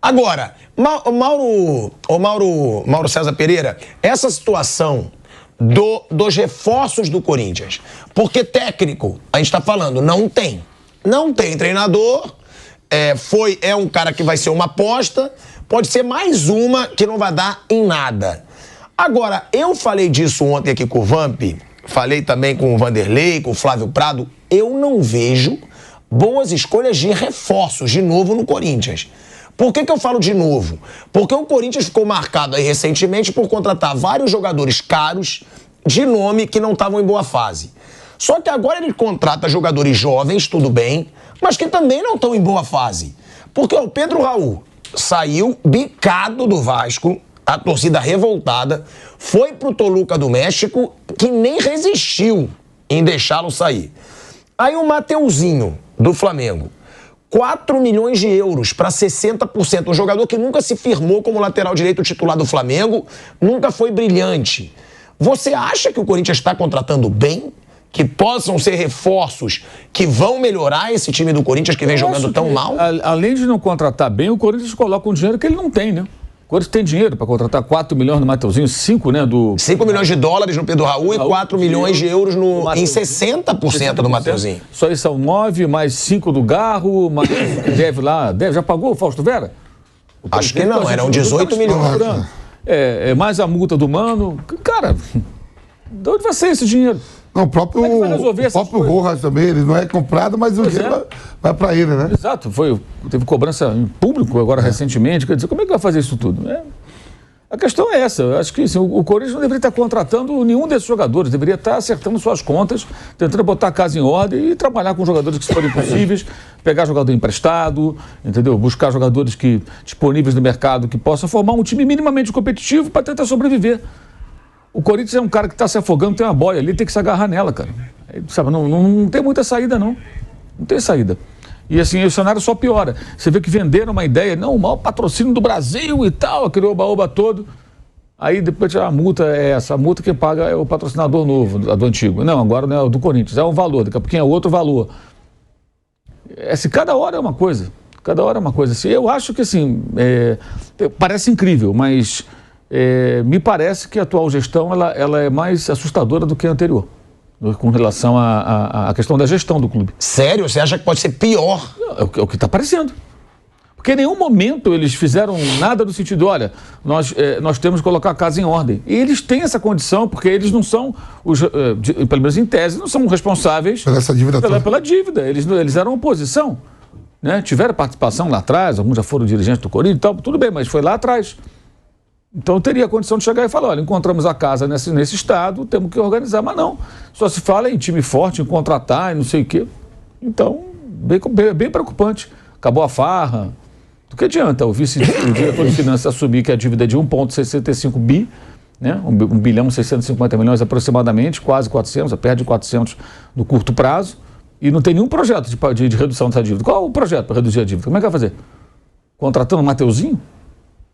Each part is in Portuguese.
Agora, Mauro César Pereira, essa situação dos reforços do Corinthians, porque técnico, a gente está falando, não tem treinador, é um cara que vai ser uma aposta, pode ser mais uma que não vai dar em nada. Agora, eu falei disso ontem aqui com o Vamp, falei também com o Vanderlei, com o Flávio Prado, eu não vejo boas escolhas de reforços de novo no Corinthians. Por que eu falo de novo? Porque o Corinthians ficou marcado aí recentemente por contratar vários jogadores caros de nome que não estavam em boa fase. Só que agora ele contrata jogadores jovens, tudo bem, mas que também não estão em boa fase. Porque o Pedro Raul saiu bicado do Vasco, a torcida revoltada, foi pro Toluca do México, que nem resistiu em deixá-lo sair. Aí o Mateuzinho, do Flamengo, 4 milhões de euros para 60%. Um jogador que nunca se firmou como lateral direito titular do Flamengo, nunca foi brilhante. Você acha que o Corinthians está contratando bem? Que possam ser reforços que vão melhorar esse time do Corinthians que vem jogando tão mal? Além de não contratar bem, o Corinthians coloca um dinheiro que ele não tem, né? O Corinthians tem dinheiro para contratar 4 milhões no Mateuzinho, 5, né? 5 milhões de dólares no Pedro Raul e 4 milhões de euros em 60% do Mateuzinho. Só aí são 9, mais 5 do Garro, mais já pagou o Fausto Vera? Acho que não, eram 18 milhões. Mais a multa do Mano. Cara, de onde vai ser esse dinheiro? Não, o próprio Rojas também, ele não é comprado, mas o dinheiro vai para ele, né? Exato, teve cobrança em público agora recentemente, quer dizer, como é que vai fazer isso tudo? A questão é essa, eu acho que assim, o Corinthians não deveria estar contratando nenhum desses jogadores, deveria estar acertando suas contas, tentando botar a casa em ordem e trabalhar com jogadores que se forem possíveis, pegar jogador emprestado, entendeu? Buscar jogadores disponíveis no mercado que possam formar um time minimamente competitivo para tentar sobreviver. O Corinthians é um cara que está se afogando, tem uma boia ali, tem que se agarrar nela, cara. Sabe, não tem muita saída, não. Não tem saída. E assim, o cenário só piora. Você vê que venderam uma ideia, não, o maior patrocínio do Brasil e tal, aquele oba-oba todo. Aí depois a multa é essa, a multa que paga é o patrocinador novo, do antigo. Não, agora não é o do Corinthians, é um valor, daqui a pouquinho é outro valor. Cada hora é uma coisa, cada hora é uma coisa. Assim, eu acho que assim, parece incrível, mas... me parece que a atual gestão ela é mais assustadora do que a anterior, com relação à questão da gestão do clube. Sério? Você acha que pode ser pior? É o que está parecendo. Porque em nenhum momento eles fizeram nada no sentido, olha, nós temos que colocar a casa em ordem. E eles têm essa condição, porque eles não são, pelo menos em tese, não são responsáveis pela dívida. Eles eram oposição, né? Tiveram participação lá atrás, alguns já foram dirigentes do Corinthians e tal, tudo bem, mas foi lá atrás. Então teria a condição de chegar e falar, olha, encontramos a casa nesse estado, temos que organizar, mas não. Só se fala em time forte, em contratar, e não sei o quê. Então, bem preocupante. Acabou a farra. Do que adianta o diretor de finanças assumir que a dívida é de 1,65 bi, né? 1 bilhão e 650 milhões aproximadamente, quase 400, perto de 400 no curto prazo, e não tem nenhum projeto de redução dessa dívida. Qual é o projeto para reduzir a dívida? Como é que vai fazer? Contratando o Mateuzinho?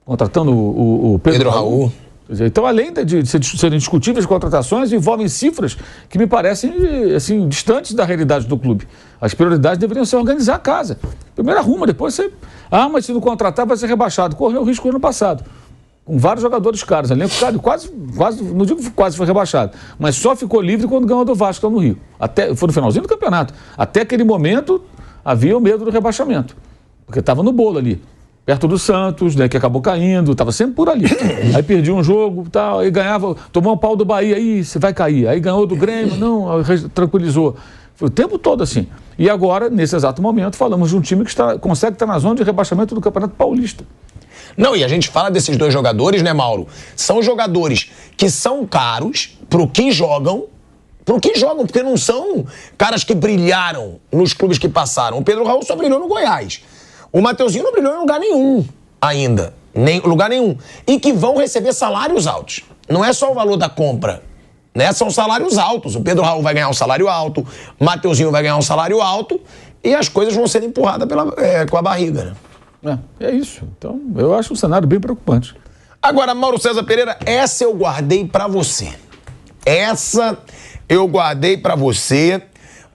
Contratando o Pedro Raul. Então, além de serem discutíveis contratações, envolvem cifras que me parecem assim, distantes da realidade do clube. As prioridades deveriam ser organizar a casa. Primeiro arruma, depois você... mas se não contratar vai ser rebaixado. Correu o risco no ano passado. Com vários jogadores caros. Elenco caro, quase, não digo que quase foi rebaixado, mas só ficou livre quando ganhou do Vasco lá no Rio. Foi no finalzinho do campeonato. Até aquele momento havia o medo do rebaixamento. Porque estava no bolo ali. Perto do Santos, né, que acabou caindo, estava sempre por ali. Aí perdia um jogo, tal, aí ganhava, tomou um pau do Bahia, aí você vai cair. Aí ganhou do Grêmio, não, tranquilizou. Foi o tempo todo assim. E agora, nesse exato momento, falamos de um time que consegue estar na zona de rebaixamento do Campeonato Paulista. Não, e a gente fala desses dois jogadores, né, Mauro? São jogadores que são caros pro que jogam, porque não são caras que brilharam nos clubes que passaram. O Pedro Raul só brilhou no Goiás. O Mateuzinho não brilhou em lugar nenhum ainda. Lugar nenhum. E que vão receber salários altos. Não é só o valor da compra, né? São salários altos. O Pedro Raul vai ganhar um salário alto, o Mateuzinho vai ganhar um salário alto e as coisas vão ser empurradas com a barriga, né? É isso. Então, eu acho um cenário bem preocupante. Agora, Mauro César Pereira, essa eu guardei pra você. Essa eu guardei pra você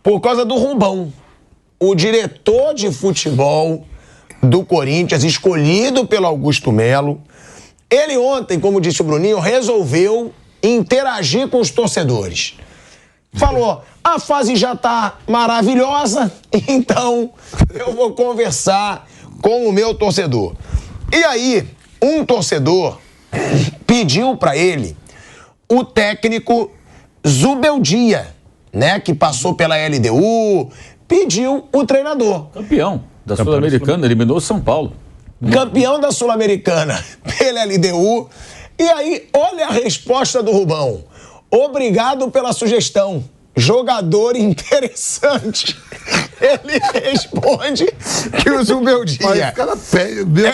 por causa do Rubão. O diretor de futebol do Corinthians, escolhido pelo Augusto Melo. Ele ontem, como disse o Bruninho, resolveu interagir com os torcedores. Falou, a fase já tá maravilhosa, então eu vou conversar com o meu torcedor. E aí, um torcedor pediu para ele o técnico Zubeldia, né, que passou pela LDU, pediu o treinador. Campeão da Sul-Americana, eliminou o São Paulo. Campeão da Sul-Americana pela LDU. E aí, olha a resposta do Rubão. Obrigado pela sugestão. Jogador interessante. Ele responde que o Zubeldia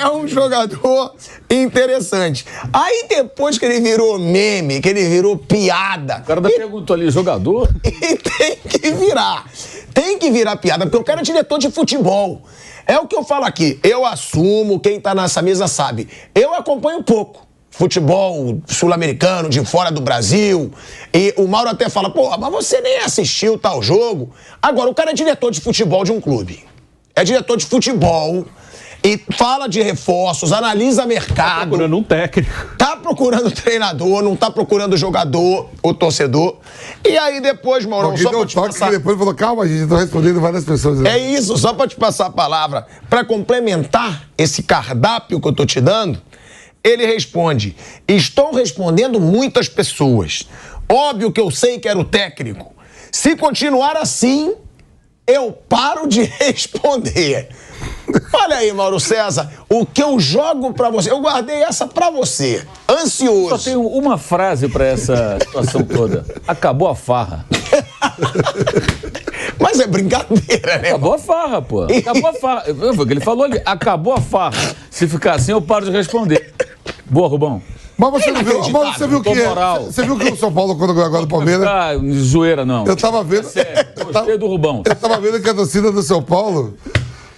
é um jogador interessante. Aí depois que ele virou meme, que ele virou piada... O cara da perguntou ali, jogador? E tem que virar. Tem que virar piada, porque o cara é diretor de futebol. É o que eu falo aqui. Eu assumo, quem tá nessa mesa sabe. Eu acompanho pouco futebol sul-americano, de fora do Brasil. E o Mauro até fala, pô, mas você nem assistiu tal jogo. Agora, o cara é diretor de futebol de um clube. É diretor de futebol e fala de reforços, analisa mercado. Tá procurando um técnico. Tá procurando treinador, não tá procurando jogador, o torcedor. E aí depois, Mauro, só pra te passar... Depois falou, calma, gente, eu tô respondendo várias pessoas. É isso, só pra te passar a palavra. Pra complementar esse cardápio que eu tô te dando, ele responde, estou respondendo muitas pessoas. Óbvio que eu sei que era o técnico. Se continuar assim, eu paro de responder. Olha aí, Mauro César, o que eu jogo pra você. Eu guardei essa pra você. Ansioso. Só tenho uma frase pra essa situação toda. Acabou a farra. Mas é brincadeira, né? Acabou a farra, pô. Acabou a farra. Foi o que ele falou ali. Acabou a farra. Se ficar assim, eu paro de responder. Boa, Rubão. Mas você não viu, você viu que você viu que o São Paulo, quando ganhou agora do Palmeiras... Não zoeira, não. Eu tava vendo... Gostei do Rubão. Eu tava vendo que a torcida do São Paulo...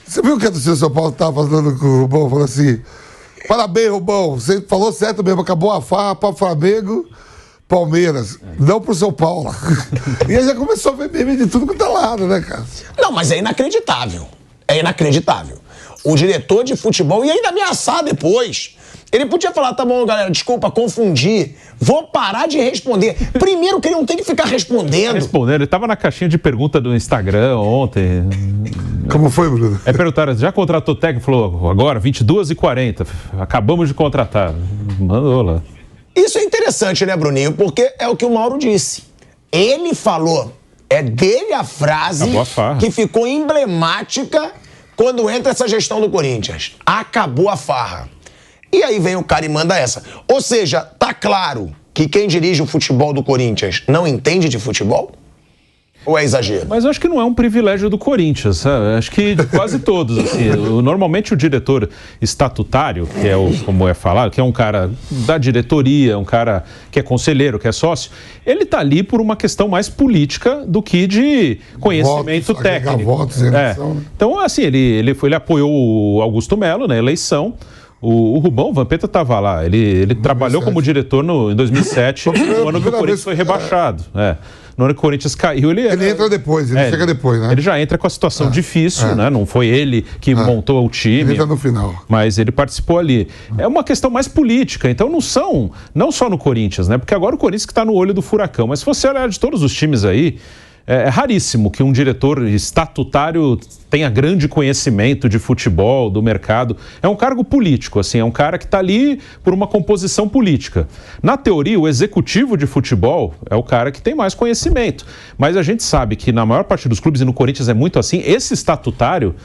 Você viu que a torcida do São Paulo tava falando com o Rubão? Falou assim, parabéns, Rubão. Você falou certo mesmo. Acabou a farra para Flamengo, Palmeiras. Não pro São Paulo. E aí já começou a ver meme de tudo quanto é lado, né, cara? Não, mas é inacreditável. É inacreditável. O diretor de futebol ia ainda ameaçar depois. Ele podia falar, tá bom, galera, desculpa, confundi. Vou parar de responder. Primeiro que ele não tem que ficar respondendo. Ele tava na caixinha de pergunta do Instagram ontem. Como foi, Bruno? Perguntaram, já contratou técnico? Falou, agora, 22h40. Acabamos de contratar. Mandou lá. Isso é interessante, né, Bruninho? Porque é o que o Mauro disse. Ele falou, é dele a frase que ficou emblemática quando entra essa gestão do Corinthians. Acabou a farra. E aí vem o cara e manda essa. Ou seja, tá claro que quem dirige o futebol do Corinthians não entende de futebol? Ou é exagero? Mas eu acho que não é um privilégio do Corinthians, sabe? Acho que de quase todos. Assim, normalmente o diretor estatutário, que é como é falado, que é um cara da diretoria, um cara que é conselheiro, que é sócio, ele tá ali por uma questão mais política do que de conhecimento técnico. Votos, eleição, né? Então, assim, ele apoiou o Augusto Melo na eleição. O Rubão, o Vampeta estava lá, ele trabalhou como diretor em 2007, no ano que o Corinthians foi rebaixado. No ano que o Corinthians caiu, ele entra depois, ele chega depois, né? Ele já entra com a situação difícil, né? Não foi ele que montou o time. Ele entra no final. Mas ele participou ali. É uma questão mais política, então não só no Corinthians, né? Porque agora o Corinthians que está no olho do furacão. Mas se você olhar de todos os times aí, é raríssimo que um diretor estatutário tenha grande conhecimento de futebol, do mercado. É um cargo político, assim, é um cara que está ali por uma composição política. Na teoria, o executivo de futebol é o cara que tem mais conhecimento. Mas a gente sabe que na maior parte dos clubes, e no Corinthians é muito assim, esse estatutário,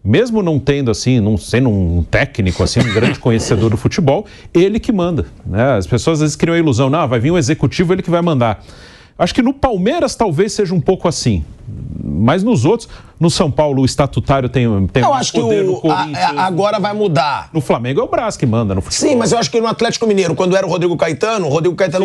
mesmo não tendo assim, não sendo um técnico, assim, um grande conhecedor do futebol, ele que manda, né? As pessoas às vezes criam a ilusão, não, vai vir um executivo, ele que vai mandar. Acho que no Palmeiras talvez seja um pouco assim, mas nos outros, no São Paulo o estatutário tem eu acho poder, que no Corinthians, agora vai mudar. No Flamengo é o Brás que manda no futebol. Sim, mas eu acho que no Atlético Mineiro, quando era o Rodrigo Caetano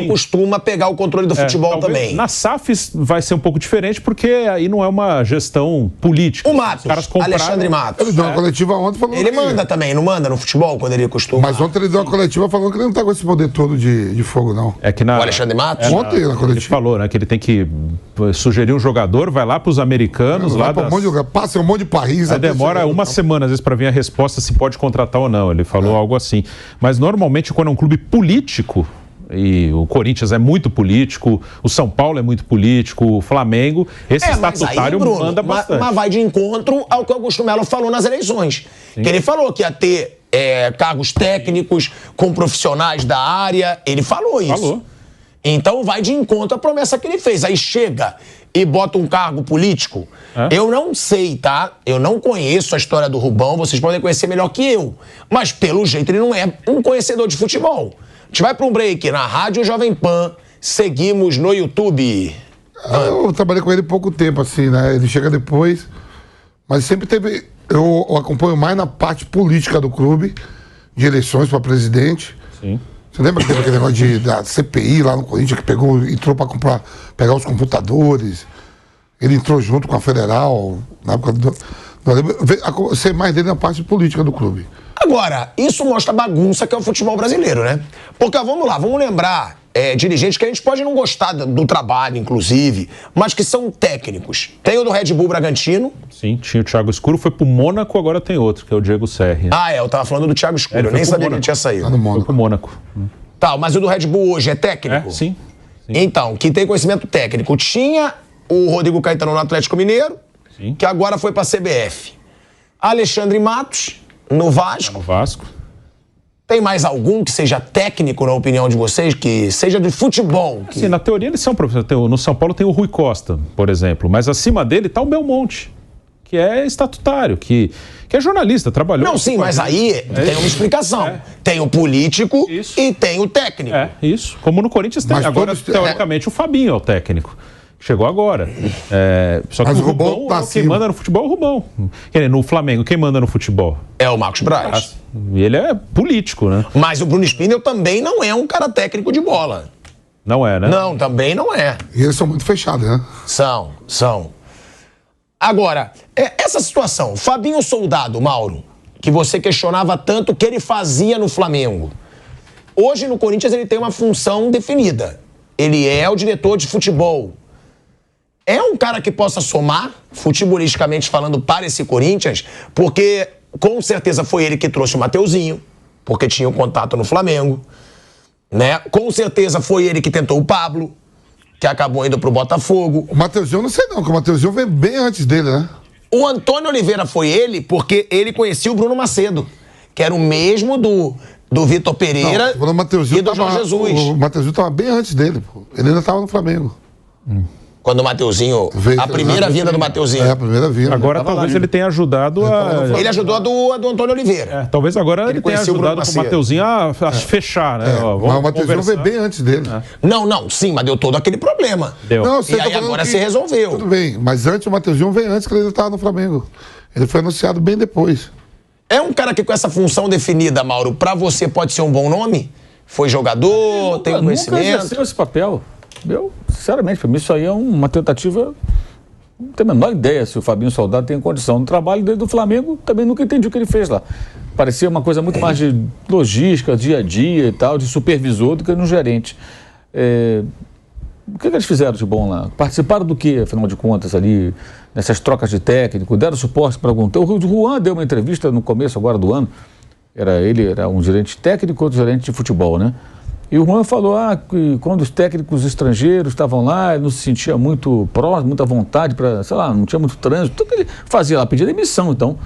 costuma pegar o controle do futebol também. Na SAF vai ser um pouco diferente, porque aí não é uma gestão política. O Matos, Alexandre Matos. Ele deu uma coletiva ontem falando ele manda também, não manda no futebol quando ele costuma? Mas ontem ele deu uma coletiva falando que ele não tá com esse poder todo de fogo, não. É que o Alexandre Matos? Ontem na coletiva. Ele falou, né, que ele tem que sugerir um jogador, vai lá, lá para os americanos. Lá pra um monte de lugar, passa um monte de país. Aí demora uma semana, às vezes, para vir a resposta se pode contratar ou não. Ele falou algo assim. Mas, normalmente, quando é um clube político, e o Corinthians é muito político, o São Paulo é muito político, o Flamengo, esse estatutário manda bastante. Mas vai de encontro ao que o Augusto Melo falou nas eleições. Sim. Que ele falou que ia ter cargos técnicos com profissionais da área. Ele falou isso. Falou. Então vai de encontro à promessa que ele fez. Aí chega e bota um cargo político. Eu não sei, tá? Eu não conheço a história do Rubão, vocês podem conhecer melhor que eu. Mas pelo jeito ele não é um conhecedor de futebol. A gente vai para um break na Rádio Jovem Pan, seguimos no YouTube. Eu trabalhei com ele pouco tempo, assim, né? Ele chega depois, mas sempre teve... Eu acompanho mais na parte política do clube, de eleições para presidente. Sim. Você lembra que teve aquele negócio da CPI lá no Corinthians, que entrou para pegar os computadores? Ele entrou junto com a Federal, na época do... Eu sei mais dele na parte política do clube. Agora, isso mostra a bagunça que é o futebol brasileiro, né? Porque, vamos lá, vamos lembrar dirigentes que a gente pode não gostar do trabalho, inclusive, mas que são técnicos. Tem o do Red Bull Bragantino. Sim, tinha o Thiago Escuro, foi pro Mônaco, agora tem outro, que é o Diego Serri. Eu tava falando do Thiago Escuro, eu nem sabia que ele tinha saído. Foi pro Mônaco. Tá, mas o do Red Bull hoje é técnico? Sim. Então, quem tem conhecimento técnico, tinha o Rodrigo Caetano no Atlético Mineiro, que agora foi pra CBF. Alexandre Matos, no Vasco. No Vasco. Tem mais algum que seja técnico, na opinião de vocês, que seja de futebol? Sim, na teoria eles são professores. No São Paulo tem o Rui Costa, por exemplo, mas acima dele tá o Belmonte, que é estatutário, que é jornalista, trabalhou... Não, sim, mas aí tem uma explicação. Tem o político e tem o técnico. Isso. Como no Corinthians tem. Mas agora, teoricamente, o Fabinho é o técnico. Chegou agora. Só que mas o Rubão, quem manda no futebol é o Rubão. No Flamengo, quem manda no futebol? É o Marcos Braz. E ele é político, né? Mas o Bruno Spindel também não é um cara técnico de bola. Não é, né? Não, também não é. E eles são muito fechados, né? São. Agora, essa situação, Fabinho Soldado, Mauro, que você questionava tanto o que ele fazia no Flamengo. Hoje no Corinthians ele tem uma função definida. Ele é o diretor de futebol. É um cara que possa somar, futebolisticamente falando, para esse Corinthians, porque com certeza foi ele que trouxe o Mateuzinho, porque tinha um contato no Flamengo, né? Com certeza foi ele que tentou o Pablo, que acabou indo pro Botafogo. O Mateuzinho eu não sei não, porque o Mateuzinho veio bem antes dele, né? O Antônio Oliveira foi ele porque ele conhecia o Bruno Macedo, que era o mesmo do Vitor Pereira e do Jorge Jesus. O Mateuzinho estava bem antes dele, pô. Ele ainda estava no Flamengo. Quando o Mateuzinho... A primeira vinda do Mateuzinho. A primeira vinda. Agora talvez ele tenha ajudado a... Ele ajudou a do Antônio Oliveira. Talvez agora ele tenha ajudado o Mateuzinho a fechar, né? Mas o Mateuzinho veio bem antes dele. Não, sim, mas deu todo aquele problema. Deu. Não, e aí agora se resolveu. Tudo bem, mas antes o Mateuzinho veio antes que ele ainda estava no Flamengo. Ele foi anunciado bem depois. É um cara que com essa função definida, Mauro, pra você pode ser um bom nome? Foi jogador, tem um conhecimento? Nunca exerceu esse papel. Sinceramente, para mim isso aí é uma tentativa... Não tenho a menor ideia se o Fabinho Soldado tem condição. No trabalho dele do Flamengo, também nunca entendi o que ele fez lá. Parecia uma coisa muito mais de logística, dia a dia e tal, de supervisor do que no gerente. O que eles fizeram de bom lá? Participaram do que, afinal de contas, ali, nessas trocas de técnico? Deram suporte para algum... O Juan deu uma entrevista no começo agora do ano. Ele era um gerente técnico, outro gerente de futebol, né? E o Juan falou que quando os técnicos estrangeiros estavam lá, ele não se sentia muito próximo, muita vontade para, sei lá, não tinha muito trânsito. Tudo que ele fazia lá, pedia demissão. Então,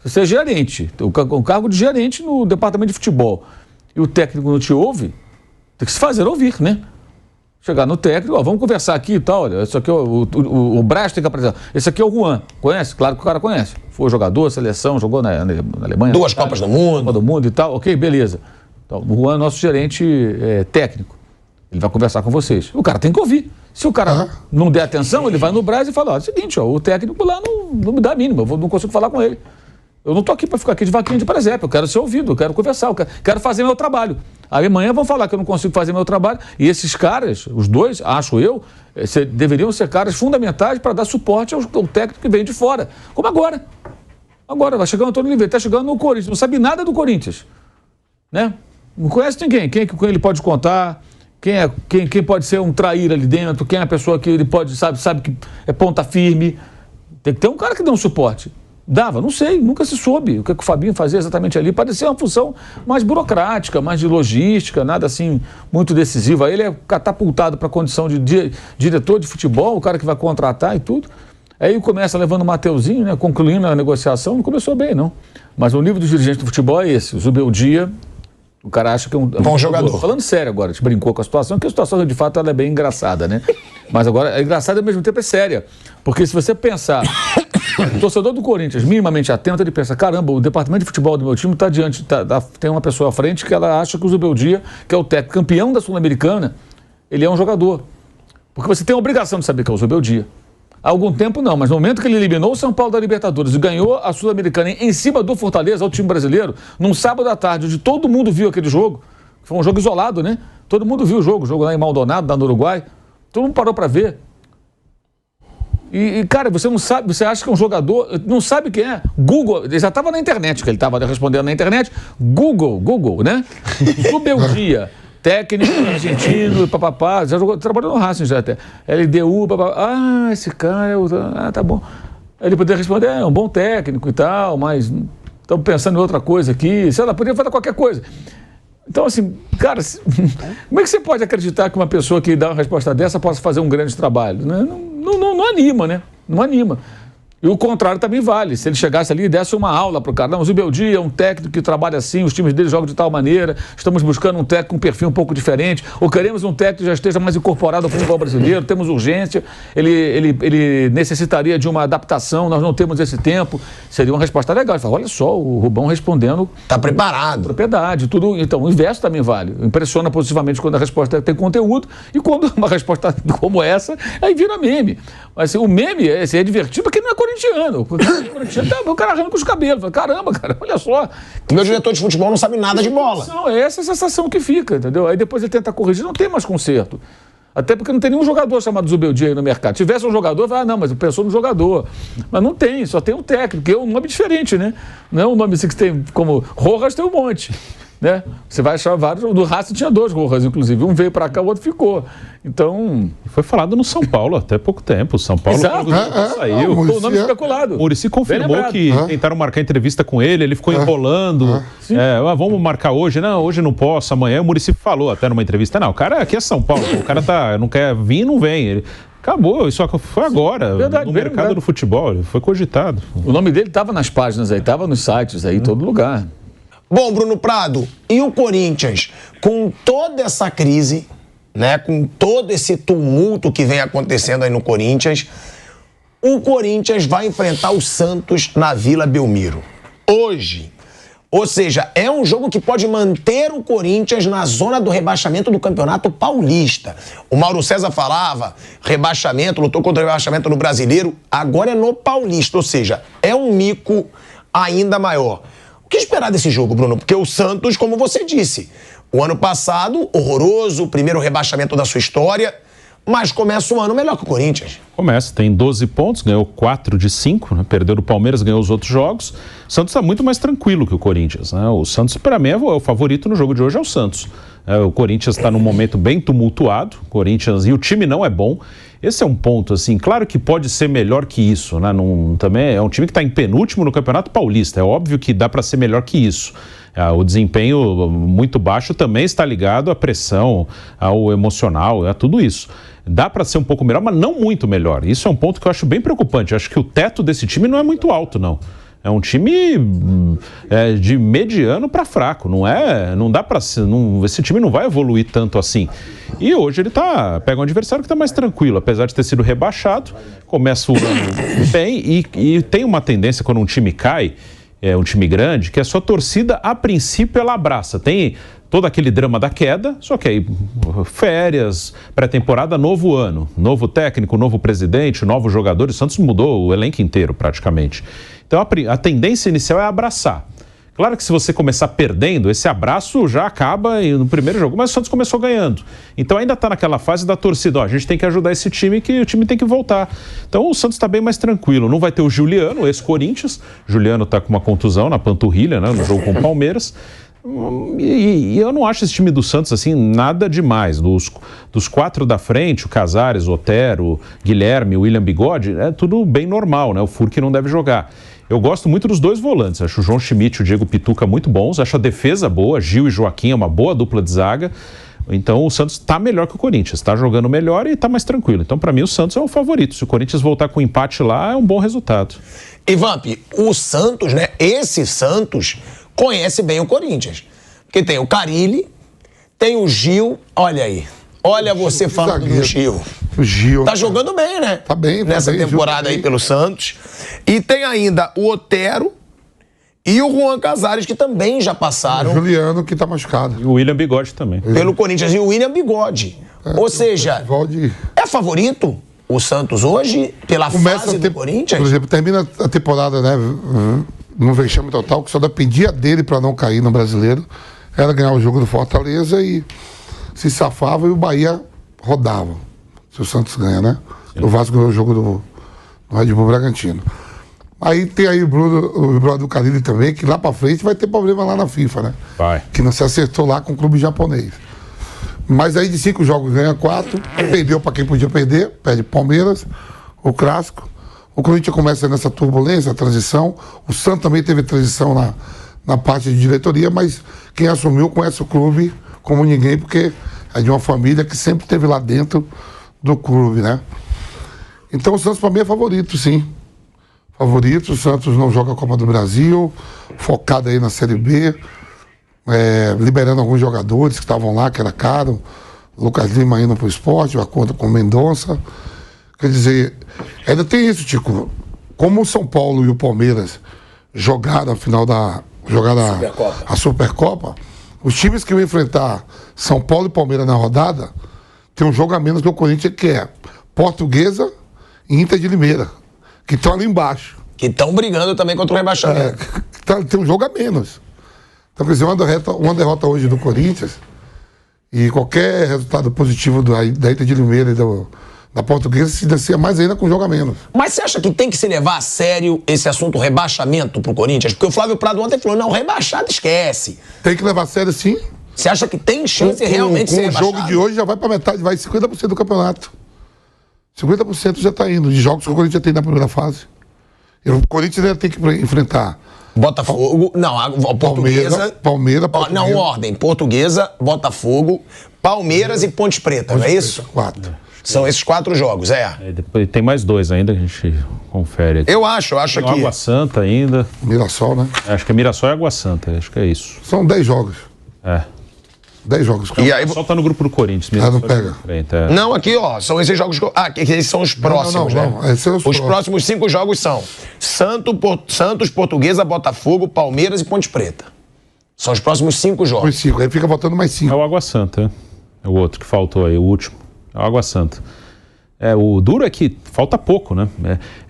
você é gerente, o cargo de gerente no departamento de futebol, e o técnico não te ouve, tem que se fazer ouvir, né? Chegar no técnico, vamos conversar aqui e tal, olha, esse aqui é o Braz tem que apresentar. Esse aqui é o Juan, conhece? Claro que o cara conhece. Foi jogador, seleção, jogou na Alemanha. 2 Copas do Mundo. Copa do Mundo e tal, ok, beleza. Então, o Juan é nosso gerente técnico. Ele vai conversar com vocês. O cara tem que ouvir. Se o cara não der atenção, ele vai no Braz e fala, é o seguinte, o técnico lá não me dá a mínima, eu não consigo falar com ele. Eu não estou aqui para ficar aqui de vaquinha de presépio, eu quero ser ouvido, eu quero conversar, eu quero fazer meu trabalho. Aí amanhã vão falar que eu não consigo fazer meu trabalho, e esses caras, os dois, acho eu, deveriam ser caras fundamentais para dar suporte ao técnico que vem de fora. Como agora. Agora, vai chegar o Antônio Oliveira, está chegando no Corinthians, não sabe nada do Corinthians, né? Não conhece ninguém, quem ele pode contar, Quem pode ser um traíra ali dentro? Quem é a pessoa que ele pode, sabe que é ponta firme? Tem que ter um cara que dê um suporte. Dava? Não sei, nunca se soube o que o Fabinho fazia exatamente ali. Parecia uma função mais burocrática, mais de logística, nada assim muito decisivo. Aí ele é catapultado para a condição de diretor de futebol, o cara que vai contratar e tudo. Aí começa levando o Mateuzinho, né, concluindo a negociação. Não começou bem, não. Mas o nível dos dirigentes do futebol é esse. O Zubeldia, o cara acha que é um bom jogador. Falando sério agora, te brincou com a situação, que a situação de fato ela é bem engraçada, né? Mas agora é engraçada e ao mesmo tempo é séria. Porque se você pensar, o torcedor do Corinthians, minimamente atento, ele pensa, caramba, o departamento de futebol do meu time está diante, tem uma pessoa à frente que ela acha que o Zubeldia, que é o técnico campeão da Sul-Americana, ele é um jogador. Porque você tem a obrigação de saber que é o Zubeldia. Há algum tempo não, mas no momento que ele eliminou o São Paulo da Libertadores e ganhou a Sul-Americana em cima do Fortaleza, ao time brasileiro, num sábado à tarde, onde todo mundo viu aquele jogo, foi um jogo isolado, né? Todo mundo viu o jogo lá em Maldonado, lá no Uruguai, todo mundo parou para ver. E, cara, você não sabe, você acha que é um jogador, não sabe quem é. Google, ele já estava na internet, que ele estava respondendo na internet, Google, né? Zubeldia. Técnico argentino, papapá, já trabalhou no Racing já até. LDU, papapá, esse cara, tá bom. Aí ele poderia responder, é um bom técnico e tal, mas estamos pensando em outra coisa aqui, sei lá, poderia falar qualquer coisa. Então, assim, cara, como é que você pode acreditar que uma pessoa que dá uma resposta dessa possa fazer um grande trabalho? Não anima, né? Não anima. E o contrário também vale. Se ele chegasse ali e desse uma aula para o cara. Não, o Zubeldia é um técnico que trabalha assim, os times dele jogam de tal maneira, estamos buscando um técnico com um perfil um pouco diferente, ou queremos um técnico que já esteja mais incorporado ao futebol brasileiro, temos urgência, ele necessitaria de uma adaptação, nós não temos esse tempo. Seria uma resposta legal. Ele fala, olha só, o Rubão respondendo... Está preparado. Propriedade, tudo. Então, o inverso também vale. Impressiona positivamente quando a resposta tem conteúdo e quando uma resposta como essa, aí vira meme. Mas assim, o meme é divertido porque não é corintiano. O cara arranca os cabelos. Fala, caramba, cara, olha só. O meu diretor de futebol não sabe nada de bola. É essa a sensação que fica, entendeu? Aí depois ele tenta corrigir, não tem mais conserto. Até porque não tem nenhum jogador chamado Zubeldia aí no mercado. Se tivesse um jogador, vai, não, mas eu pensou no jogador. Mas não tem, só tem um técnico, que é um nome diferente, né? Não é um nome assim que tem como... Rojas tem um monte, né? Você vai achar vários... No Racing tinha 2 Rojas, inclusive. Um veio pra cá, o outro ficou. Então... Foi falado no São Paulo até pouco tempo. São Paulo saiu. O nome especulado. O Muricy confirmou que tentaram marcar entrevista com ele ficou enrolando. Vamos marcar hoje. Não, hoje não posso, amanhã. O Muricy falou até numa entrevista, não, o cara aqui é São Paulo, o cara não quer vir, não vem. Ele... Acabou, isso foi agora, no mercado do futebol, ele foi cogitado. O nome dele estava nas páginas aí, estava nos sites aí, em todo lugar. Bom, Bruno Prado, e o Corinthians, com toda essa crise, né, com todo esse tumulto que vem acontecendo aí no Corinthians, o Corinthians vai enfrentar o Santos na Vila Belmiro. Hoje. Ou seja, é um jogo que pode manter o Corinthians na zona do rebaixamento do Campeonato Paulista. O Mauro César falava, rebaixamento, lutou contra o rebaixamento no Brasileiro, agora é no Paulista, ou seja, é um mico ainda maior. O que esperar desse jogo, Bruno? Porque o Santos, como você disse, o ano passado, horroroso, o primeiro rebaixamento da sua história, mas começa o ano melhor que o Corinthians. Começa, tem 12 pontos, ganhou 4 de 5, né? Perdeu do Palmeiras, ganhou os outros jogos. O Santos está muito mais tranquilo que o Corinthians, né? O Santos, para mim, é o favorito no jogo de hoje, é o Santos. O Corinthians está num momento bem tumultuado, e o time não é bom. Esse é um ponto, assim, claro que pode ser melhor que isso, né? Também é um time que está em penúltimo no Campeonato Paulista, é óbvio que dá para ser melhor que isso. O desempenho muito baixo também está ligado à pressão, ao emocional, a tudo isso. Dá para ser um pouco melhor, mas não muito melhor. Isso é um ponto que eu acho bem preocupante. Eu acho que o teto desse time não é muito alto, não. É um time de mediano para fraco. Não dá para ser. Esse time não vai evoluir tanto assim. E hoje ele pega um adversário que está mais tranquilo, apesar de ter sido rebaixado. Começa o ano bem e tem uma tendência quando um time cai. É um time grande, que a sua torcida, a princípio, ela abraça. Tem todo aquele drama da queda, só que aí férias, pré-temporada, novo ano, novo técnico, novo presidente, novos jogadores. O Santos mudou o elenco inteiro, praticamente. Então, a tendência inicial é abraçar. Claro que se você começar perdendo, esse abraço já acaba no primeiro jogo, mas o Santos começou ganhando. Então ainda está naquela fase da torcida, a gente tem que ajudar esse time, que o time tem que voltar. Então o Santos está bem mais tranquilo. Não vai ter o Juliano, ex-Corinthians. Juliano está com uma contusão na panturrilha, né, no jogo com o Palmeiras. E eu não acho esse time do Santos assim nada demais. Dos 4 da frente, o Casares, o Otero, Guilherme, o William Bigode, é tudo bem normal, né? O Furque não deve jogar. Eu gosto muito dos 2 volantes. Acho o João Schmidt e o Diego Pituca muito bons. Acho a defesa boa. Gil e Joaquim é uma boa dupla de zaga. Então o Santos está melhor que o Corinthians. Está jogando melhor e está mais tranquilo. Então para mim o Santos é o favorito. Se o Corinthians voltar com empate lá, é um bom resultado. E Vamp, o Santos, né? Esse Santos conhece bem o Corinthians. Porque tem o Carille, tem o Gil. Olha aí. Olha você falando do Gil. O Gil. Tá jogando bem, né? Tá bem, nessa bem, temporada aí bem. pelo Santos. E tem ainda o Otero e o Juan Casares, que também já passaram. O Juliano, que tá machucado. E o William Bigode também. Pelo Corinthians. E o William Bigode. Ou seja, é favorito o Santos hoje pela fase do Corinthians? Por exemplo, termina a temporada, né? Num vexame total, que só dependia dele para não cair no Brasileiro. Era ganhar o jogo do Fortaleza e se safava e o Bahia rodava. Se o Santos ganha, né? O Vasco ganhou o jogo do Red Bull Bragantino. Aí tem aí o brother do Carille também, que lá pra frente vai ter problema lá na FIFA, né? Vai. Que não se acertou lá com o clube japonês. Mas aí de 5 jogos ganha 4, perdeu pra quem podia perder, perde Palmeiras, o Clássico. O Corinthians começa nessa turbulência, a transição. O Santos também teve transição na parte de diretoria, mas quem assumiu conhece o clube como ninguém, porque é de uma família que sempre esteve lá dentro do clube, né? Então o Santos para mim é favorito, sim. Favorito, o Santos não joga a Copa do Brasil, focado aí na Série B, liberando alguns jogadores que estavam lá, que era caro. Lucas Lima indo pro esporte, o acordo com o Mendonça. Quer dizer, ainda tem isso, Tico. Como o São Paulo e o Palmeiras jogaram a final a Supercopa, os times que vão enfrentar São Paulo e Palmeiras na rodada tem um jogo a menos que o Corinthians, que é Portuguesa e Inter de Limeira, que estão ali embaixo. Que estão brigando também contra o rebaixamento. Tem um jogo a menos. Então, quer dizer, uma derrota hoje do Corinthians e qualquer resultado positivo da Inter de Limeira e da Portuguesa se descia mais ainda com um jogo a menos. Mas você acha que tem que se levar a sério esse assunto rebaixamento pro Corinthians? Porque o Flávio Prado ontem falou, não, rebaixado esquece. Tem que levar a sério, sim. Você acha que tem chance realmente de ser rebaixado? O jogo de hoje já vai pra metade, vai 50% do campeonato. 50% já tá indo, de jogos que o Corinthians tem na primeira fase. E o Corinthians ainda tem que enfrentar Botafogo, não, a Portuguesa... Palmeiras. Não, ordem, Portuguesa, Botafogo, Palmeiras e Ponte Preta, não é isso? 4. São esses 4 jogos, Depois tem mais 2 ainda que a gente confere aqui. Eu acho tem que... Água Santa ainda. Mirassol, né? Acho que é Mirassol e Água Santa, acho que é isso. São 10 jogos. 10 jogos. E aí, só tá no grupo do Corinthians. Não pega. Não, aqui, ó, são esses jogos que... esses são os próximos, não. né? Esses são os próximos 5 jogos são Santos, Portuguesa, Botafogo, Palmeiras e Ponte Preta. São os próximos 5 jogos. Os 5, aí fica faltando mais 5. É o Água Santa, é o outro que faltou aí, o último. É o Água Santa. O duro é que falta pouco, né?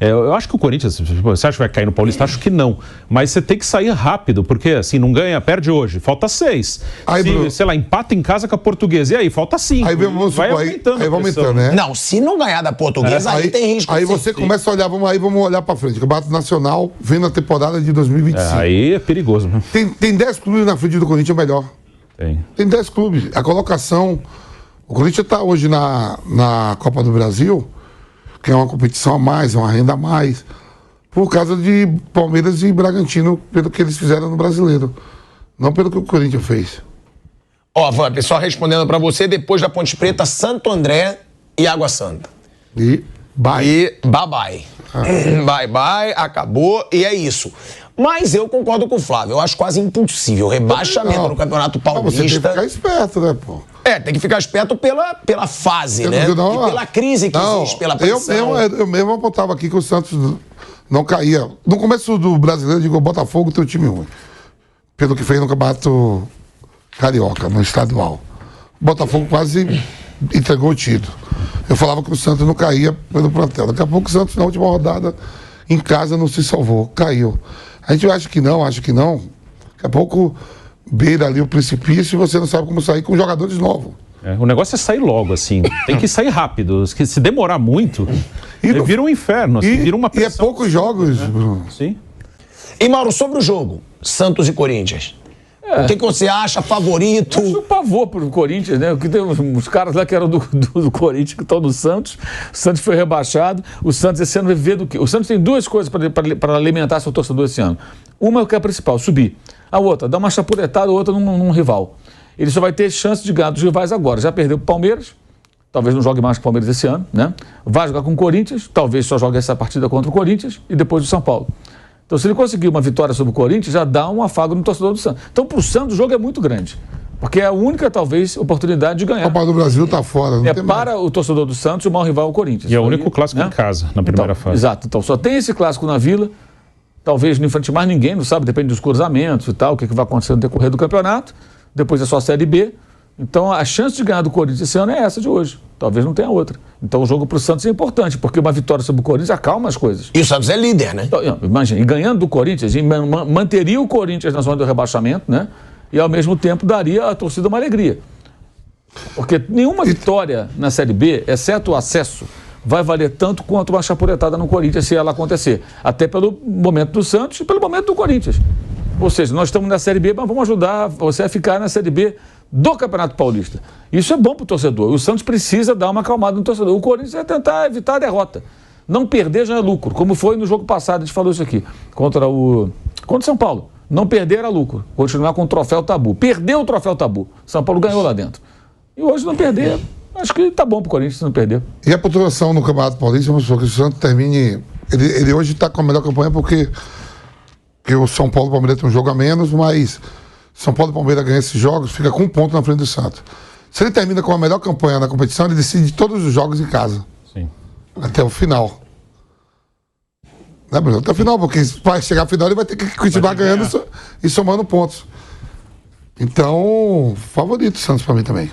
Eu acho que o Corinthians, você acha que vai cair no Paulista? Acho que não. Mas você tem que sair rápido, porque assim, não ganha, perde hoje, falta 6. Sei lá, empata em casa com a Portuguesa, e aí falta 5. Aí vai aumentando. Aí vai aumentando, né? Não, se não ganhar da Portuguesa, aí tem risco. Aí você começa a olhar, vamos olhar pra frente. O Campeonato Nacional vem na temporada de 2025. Aí é perigoso, né? Tem 10 clubes na frente do Corinthians, melhor. Tem 10 clubes. A colocação... O Corinthians está hoje na Copa do Brasil, que é uma competição a mais, é uma renda a mais, por causa de Palmeiras e Bragantino, pelo que eles fizeram no Brasileiro. Não pelo que o Corinthians fez. Ó, Vamp, só respondendo para você, depois da Ponte Preta, Santo André e Água Santa. E bye. E bye-bye. Bye-bye, acabou, e é isso. Mas eu concordo com o Flávio, eu acho quase impossível. Rebaixamento no Campeonato Paulista. Você tem que ficar esperto, né, pô? Tem que ficar esperto pela fase, né? E pela crise que existe, pela pressão. Eu mesmo apontava aqui que o Santos não caía. No começo do Brasileiro, eu digo, o Botafogo tem um time ruim. Pelo que fez no Campeonato Carioca, no estadual. O Botafogo quase entregou o título. Eu falava que o Santos não caía pelo plantel. Daqui a pouco o Santos, na última rodada, em casa, não se salvou, caiu. A gente acha que não. Daqui a pouco beira ali o precipício e você não sabe como sair com jogadores novos. O negócio é sair logo, assim. Tem que sair rápido. Se demorar muito, vira um inferno, assim, vira uma pressão. E é poucos jogos, Bruno. Sim. E, Mauro, sobre o jogo, Santos e Corinthians. O que você acha favorito? Acho um pavor pro Corinthians, né? Que tem uns caras lá que eram do Corinthians que estão no Santos. O Santos foi rebaixado. O Santos esse ano vai viver do quê? O Santos tem duas coisas para alimentar seu torcedor esse ano. Uma que é a principal, subir. A outra, dar uma chapuletada, a outra num rival. Ele só vai ter chance de ganhar dos rivais agora. Já perdeu pro Palmeiras. Talvez não jogue mais com o Palmeiras esse ano, né? Vai jogar com o Corinthians. Talvez só jogue essa partida contra o Corinthians e depois o São Paulo. Então, se ele conseguir uma vitória sobre o Corinthians, já dá um afago no torcedor do Santos. Então, para o Santos, o jogo é muito grande. Porque é a única, talvez, oportunidade de ganhar. A Copa do Brasil está fora. Não tem para mais. O torcedor do Santos, o maior rival é o Corinthians. E é o único clássico em casa, na primeira fase. Exato. Então, só tem esse clássico na Vila. Talvez não enfrente mais ninguém, não sabe, depende dos cruzamentos e tal, o que vai acontecer no decorrer do campeonato. Depois é só a Série B. Então, a chance de ganhar do Corinthians esse ano é essa de hoje. Talvez não tenha outra. Então, o jogo para o Santos é importante, porque uma vitória sobre o Corinthians acalma as coisas. E o Santos é líder, né? Então, imagina, e ganhando do Corinthians, manteria o Corinthians na zona do rebaixamento, né? E, ao mesmo tempo, daria à torcida uma alegria. Porque nenhuma vitória na Série B, exceto o acesso, vai valer tanto quanto uma chapuletada no Corinthians, se ela acontecer. Até pelo momento do Santos e pelo momento do Corinthians. Ou seja, nós estamos na Série B, mas vamos ajudar você a ficar na Série B do Campeonato Paulista. Isso é bom para o torcedor. O Santos precisa dar uma acalmada no torcedor. O Corinthians vai tentar evitar a derrota. Não perder já é lucro, como foi no jogo passado, a gente falou isso aqui, contra o São Paulo. Não perder era lucro. Continuar com o troféu tabu. Perdeu o troféu tabu. São Paulo ganhou lá dentro. E hoje não perder, acho que tá bom para o Corinthians não perder. E a pontuação no Campeonato Paulista, vamos supor que o Santos termine... Ele hoje está com a melhor campanha porque o São Paulo e o Palmeiras tem um jogo a menos, mas São Paulo e o Palmeiras ganham esses jogos, fica com um ponto na frente do Santos. Se ele termina com a melhor campanha na competição, ele decide todos os jogos em casa. Sim. Até o final. Né, Bruno? Até o final, porque para chegar ao final ele vai ter que continuar ganhando e somando pontos. Então, favorito o Santos para mim também.